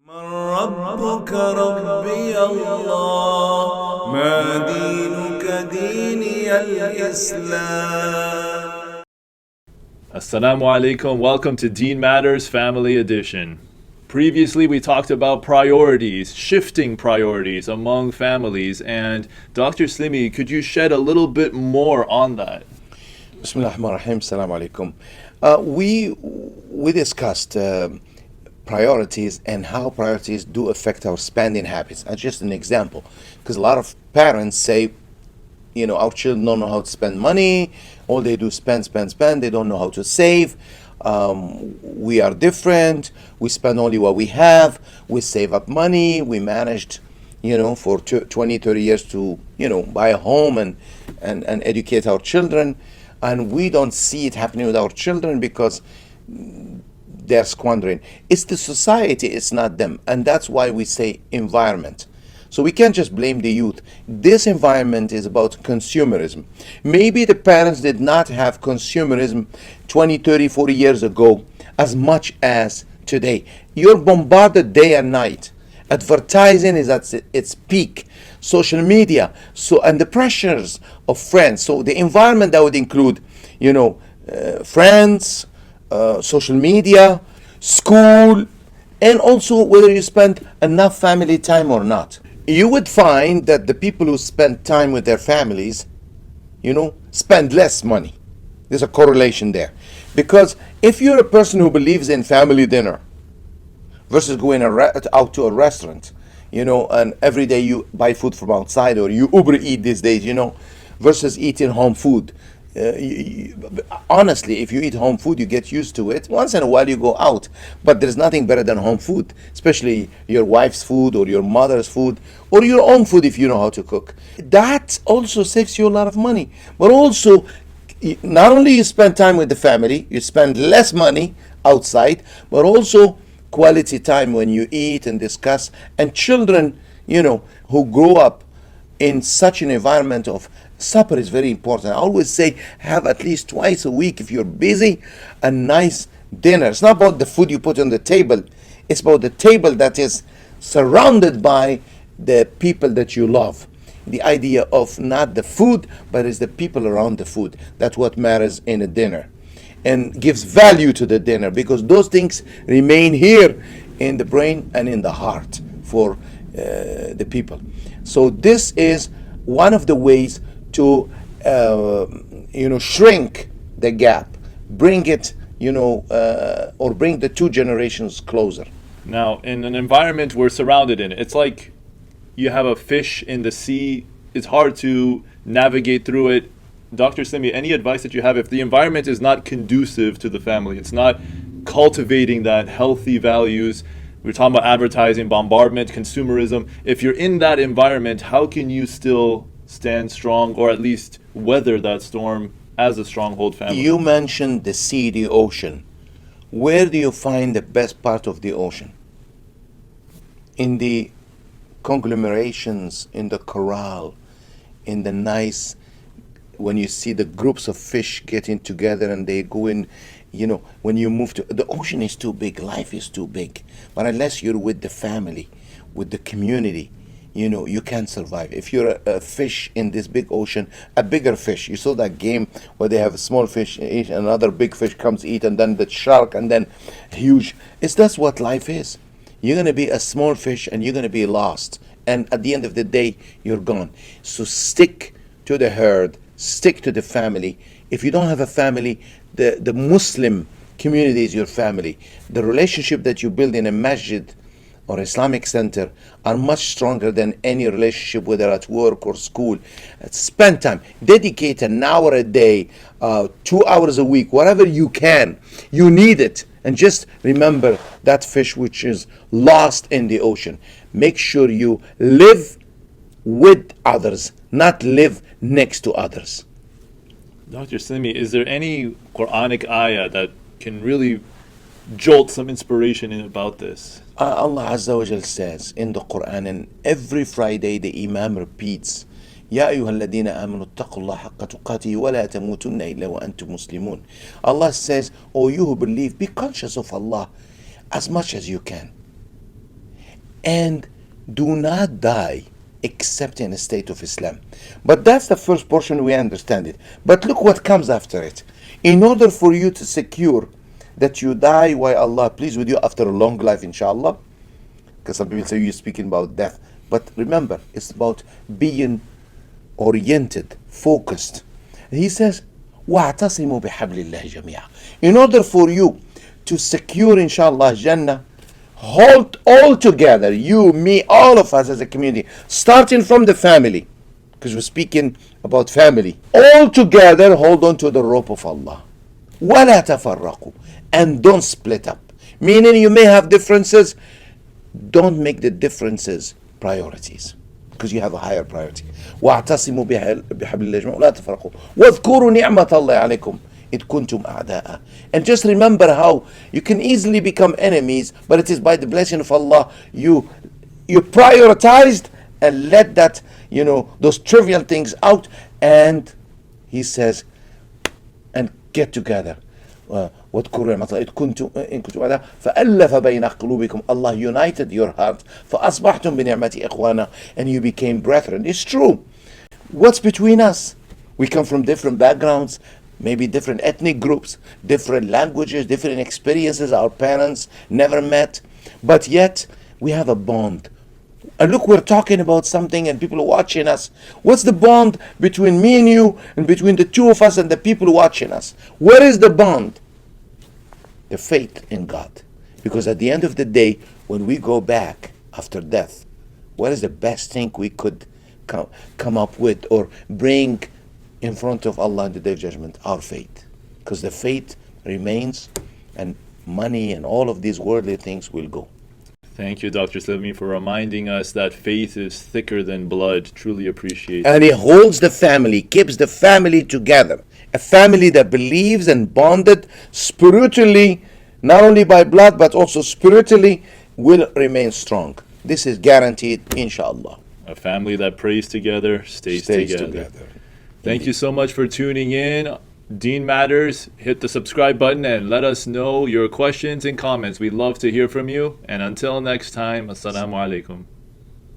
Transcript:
من ربك ربي الله ما دينك ديني الإسلام. Assalamu alaikum. Welcome to Deen Matters Family Edition. Previously, we talked about priorities, shifting priorities among families, and Dr. Slimi, could you shed a little bit more on that? Bismillahirrahmanirrahim. Assalamu alaikum. We discussed priorities and how priorities do affect our spending habits. And just an example, because a lot of parents say, our children don't know how to spend money. All they do is spend. They don't know how to save. We are different. We spend only what we have. We save up money. We managed, for 20, 30 years to, buy a home and educate our children. And we don't see it happening with our children because they're squandering. It's the society, it's not them. And that's why we say environment. So we can't just blame the youth. This environment is about consumerism. Maybe the parents did not have consumerism 20, 30, 40 years ago as much as today. You're bombarded day and night. Advertising is at its peak. Social media, and the pressures of friends. So the environment that would include, friends, social media, school, and also whether you spend enough family time or not. You would find that the people who spend time with their families, spend less money. There's a correlation there. Because if you're a person who believes in family dinner versus going out to a restaurant, and every day you buy food from outside or you Uber eat these days, versus eating home food. Honestly, if you eat home food, you get used to it. Once in a while you go out, but there's nothing better than home food, especially your wife's food or your mother's food or your own food if you know how to cook. That also saves you a lot of money. But also, not only you spend time with the family, you spend less money outside, but also quality time when you eat and discuss. And children, who grow up in such an environment of supper is very important. I always say have at least twice a week, if you're busy, a nice dinner. It's not about the food you put on the table. It's about the table that is surrounded by the people that you love. The idea of not the food, but it's the people around the food. That's what matters in a dinner. And gives value to the dinner, because those things remain here in the brain and in the heart for the people. So this is one of the ways to shrink the gap, bring it, or bring the two generations closer. Now, in an environment we're surrounded in, it's like you have a fish in the sea. It's hard to navigate through it. Dr. Slimi, any advice that you have if the environment is not conducive to the family, it's not cultivating that healthy values? We're talking about advertising, bombardment, consumerism. If you're in that environment, how can you still stand strong or at least weather that storm as a stronghold family? You mentioned the sea, the ocean. Where do you find the best part of the ocean? In the conglomerations, in the corral, in the nice, when you see the groups of fish getting together and they go in, when you move to, the ocean is too big, life is too big. But unless you're with the family, with the community, you can't survive. If you're a fish in this big ocean, a bigger fish, you saw that game where they have a small fish eat, another big fish comes eat, and then the shark, and then huge. That's what life is. You're going to be a small fish and you're going to be lost. And at the end of the day, you're gone. So stick to the herd, stick to the family. If you don't have a family, the Muslim community is your family. The relationship that you build in a masjid or Islamic center are much stronger than any relationship, whether at work or school. Spend time. Dedicate an hour a day, 2 hours a week, whatever you can. You need it. And just remember that fish which is lost in the ocean. Make sure you live with others, not live next to others. Dr. Slimi, is there any Quranic ayah that can really jolt some inspiration in about this? Allah Azza wa Jal says in the Quran, and every Friday the Imam repeats, يا أيها الذين آمنوا اتقوا الله حق تقاته ولا تموتن إلا وأنتم مسلمون. Allah says, O you who believe, be conscious of Allah as much as you can. and do not die except in a state of Islam. But that's the first portion, we understand it. But look what comes after it. In order for you to secure that you die while Allah pleased with you after a long life, inshallah, because some people say you're speaking about death. But remember, it's about being oriented, focused. He says, وَاعْتَصِمُوا بِحَبْلِ اللَّهِ جَمِيعًا. In order for you to secure, inshallah, Jannah, hold all together, you, me, all of us as a community, starting from the family, because we're speaking about family. All together, hold on to the rope of Allah. وَلَا تَفَرَّقُوا. And don't split up. Meaning you may have differences, don't make the differences priorities, because you have a higher priority. وَاعْتَصِمُوا بِحَبْلِ اللَّهِ جَمِيعًا وَلَا تَفَرَّقُوا وَاذْكُرُوا نِعْمَةَ اللَّهِ عَلَيْكُمْ إِذْ كُنْتُمْ أَعْدَاءً. And just remember how you can easily become enemies, but it is by the blessing of Allah you prioritized and let that, those trivial things out. And he says, and get together. واذكروا نعمة الله إذ كنتم أعداء فألف بين قلوبكم. Allah united your heart. فأصبحتم بنعمتي إخوانا. And you became brethren. It's true. What's between us? We come from different backgrounds, maybe different ethnic groups, different languages, different experiences. Our parents never met, but yet we have a bond. And look, we're talking about something and people are watching us. What's the bond between me and you, and between the two of us and the people watching us? What is the bond? The faith in God. Because at the end of the day, when we go back after death, what is the best thing we could come up with or bring in front of Allah in the Day of Judgment? Our faith. Because the faith remains, and money and all of these worldly things will go. Thank you, Dr. Slimi, for reminding us that faith is thicker than blood. Truly appreciate it. And it holds the family, keeps the family together. A family that believes and bonded spiritually, not only by blood, but also spiritually, will remain strong. This is guaranteed, inshallah. A family that prays together stays together. Thank Indeed. you so much for tuning in. Deen Matters, hit the subscribe button and let us know your questions and comments. We'd love to hear from you. And until next time, Assalamu alaikum.